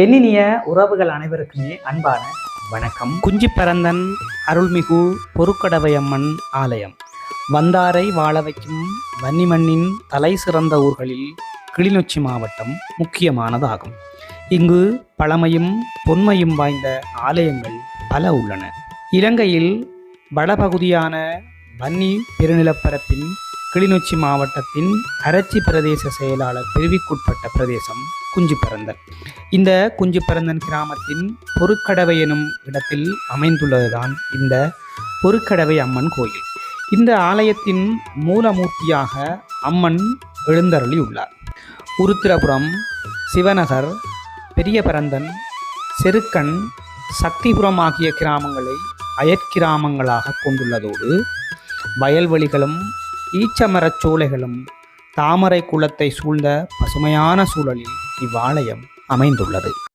எண்ணினிய உறவுகள் அனைவருக்குமே அன்பான வணக்கம். குஞ்சிப்பரந்தன் அருள்மிகு பொருட்கடவையம்மன் ஆலயம் வந்தாரை வாழ வைக்கும் வன்னிமண்ணின் தலை சிறந்த ஊர்களில் கிளிநொச்சி மாவட்டம் முக்கியமானதாகும். இங்கு பழமையும் தொன்மையும் வாய்ந்த ஆலயங்கள் பல உள்ளன. இலங்கையில் வடபகுதியான வன்னி பெருநிலப்பரப்பின் கிளிநொச்சி மாவட்டத்தின் கரச்சி பிரதேச செயலாளர் பிரிவுக்குட்பட்ட பிரதேசம் குஞ்சிப்பரந்தன். இந்த குஞ்சிப்பரந்தன் கிராமத்தின் பொருட்கடவை எனும் இடத்தில் அமைந்துள்ளதுதான் இந்த பொருட்கடவை அம்மன் கோயில். இந்த ஆலயத்தின் மூலமூர்த்தியாக அம்மன் எழுந்தருளி உள்ளார். உருத்திரபுரம், சிவநகர், பெரியபரந்தன், செருக்கன், சக்திபுரம் ஆகிய கிராமங்களை அயற்கிராமங்களாக கொண்டுள்ளதோடு வயல்வெளிகளும் ஈச்சமரச் சோலைகளும் தாமரை குளத்தை சூழ்ந்த பசுமையான சூழலில் இவ்வாலயம் அமைந்துள்ளது.